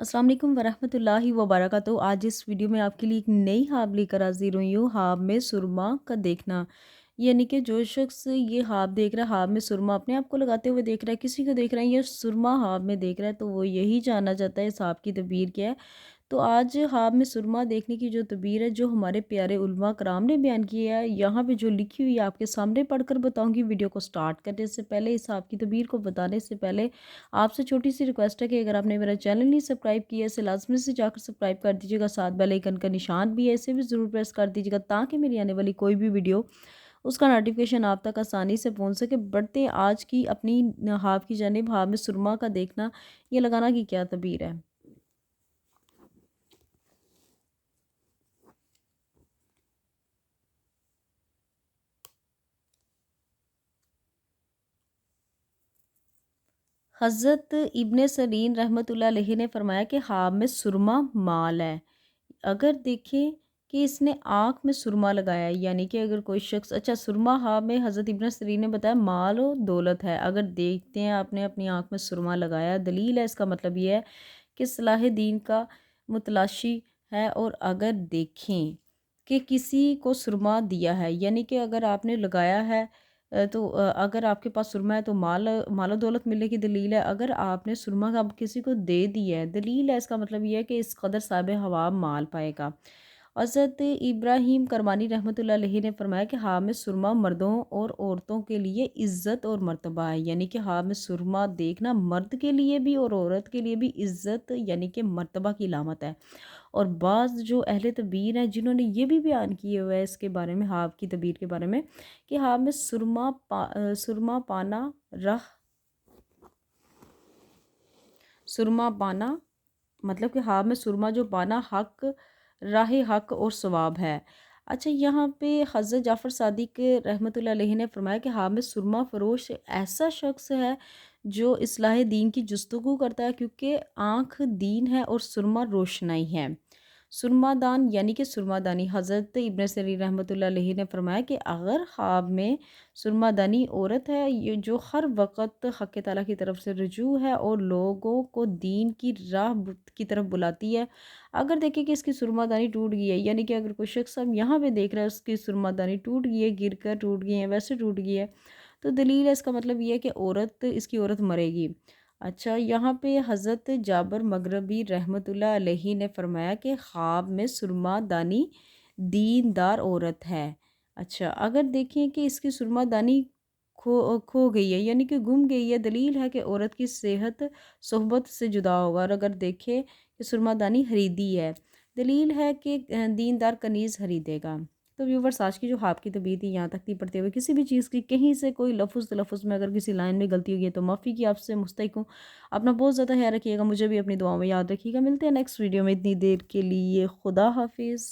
अस्सलाम वालेकुम वरहमतुल्लाहि वबरकातुहू। आज इस वीडियो में आपके लिए एक नई ख्वाब लेकर हाजिर हुई हूँ। ख्वाब में सुरमा का देखना, यानी कि जो शख्स ये ख्वाब देख रहा है, ख्वाब में सुरमा अपने आप को लगाते हुए देख रहा है, किसी को देख रहा है या सुरमा ख्वाब में देख रहा है, तो वो यही जानना चाहता है इस ख्वाब की तबीर क्या है। तो आज ख्वाब में सुरमा देखने की जो तबीर है, जो हमारे प्यारे उलमा कराम ने बयान की है, यहाँ पे जो लिखी हुई है आपके सामने पढ़कर बताऊंगी। वीडियो को स्टार्ट करने से पहले, इस ख्वाब की तबीर को बताने से पहले आपसे छोटी सी रिक्वेस्ट है कि अगर आपने मेरा चैनल नहीं सब्सक्राइब किया है, इसे लाजमी से जाकर सब्सक्राइब कर दीजिएगा। साथ बेल आइकन का निशान भी है, इसे भी ज़रूर प्रेस कर दीजिएगा ताकि मेरी आने वाली कोई भी वीडियो उसका नोटिफिकेशन आप तक आसानी से पहुंच सके। बढ़ते हैं आज की अपनी ख्वाब की जानिब। ख्वाब में सुरमा का देखना, ये लगाना की क्या तबीर है। हज़रत इब्ने सरीन रहमतुल्लाह अलैहि ने फरमाया कि ख्वाब में सुरमा माल है। अगर देखें कि इसने आँख में सुरमा लगाया है, यानी कि अगर कोई शख्स, अच्छा सुरमा ख्वाब में हज़रत इब्ने सरीन ने बताया माल और दौलत है। अगर देखते हैं आपने अपनी आँख में सुरमा लगाया, दलील है, इसका मतलब ये है कि सलाह दीन का मुतलाशी है। और अगर देखें कि किसी को सुरमा दिया है, यानी कि अगर आपने लगाया है तो अगर आपके पास सुरमा है तो मालो दौलत मिलने की दलील है। अगर आपने सुरमा अब किसी को दे दिया है, दलील है, इसका मतलब ये है कि इस कदर साहिब हवा माल पाएगा। हज़रत इब्राहीम करमानी रहमतुल्लाह अलैहि ने फरमाया कि हाँ में सुरमा मर्दों और औरतों के लिए इज़्ज़त और मर्तबा है, यानी कि हाँ में सुरमा देखना मर्द के लिए भी और औरत के लिए भी इज़्ज़त यानी कि मर्तबा की लामत है। और बाज़ जो अहले तबीर हैं जिन्होंने ये भी बयान किए हुए हैं इसके बारे में, ख्वाब की तबीर के बारे में, कि ख्वाब में सुरमा पाना रह सुरमा पाना, मतलब कि ख्वाब में सुरमा जो पाना हक, राह हक और सवाब है। अच्छा, यहाँ पे हज़रत जाफ़र सादिक रहमतुल्लाह अलैहि ने फरमाया कि ख्वाब में सुरमा फरोश ऐसा शख्स है जो इस्लाह दीन की जुस्तगू करता है, क्योंकि आँख दीन है और सुरमा रोशनाई है। सुरमादान यानी कि सुरमादानी, हज़रत इब्न सरीर रहमतुल्लाह अलैहि ने फरमाया कि अगर ख्वाब में सुरमादानी औरत है ये जो हर वक़्त हक़ ताला की तरफ से रुजू है और लोगों को दीन की राह की तरफ बुलाती है। अगर देखें कि इसकी सुरमादानी टूट गई है, यानी कि अगर कोई शख्स हम यहाँ पे देख रहा है उसकी सुरमादानी टूट गई है, गिर कर टूट गई है, वैसे टूट गई है, तो दलील है, इसका मतलब ये है कि इसकी औरत मरेगी। अच्छा, यहाँ पे हज़रत जाबर मगरबी रहमतुल्लाह अलैहि ने फरमाया कि ख्वाब में सुरमा दानी दीनदार औरत है। अच्छा, अगर देखें कि इसकी सुरमा दानी खो खो गई है, यानी कि गुम गई है, दलील है कि औरत की सेहत सोहबत से जुदा होगा। और अगर देखें कि सुरमा दानी खरीदी है, दलील है कि दीनदार कनीज़ खरीदेगा। तो व्यूवर्स, आज की जो ख्वाब की तबीर थी यहाँ तक थी। पढ़ते हुए किसी भी चीज़ की कहीं से कोई लफ्ज़ तलफ़ुज़ में अगर किसी लाइन में गलती हुई है तो माफ़ी की आपसे मुस्तहिक हूँ। अपना बहुत ज़्यादा ख्याल रखिएगा, मुझे भी अपनी दुआओं में याद रखिएगा। मिलते हैं नेक्स्ट वीडियो में, इतनी देर के लिए खुदा हाफिज़।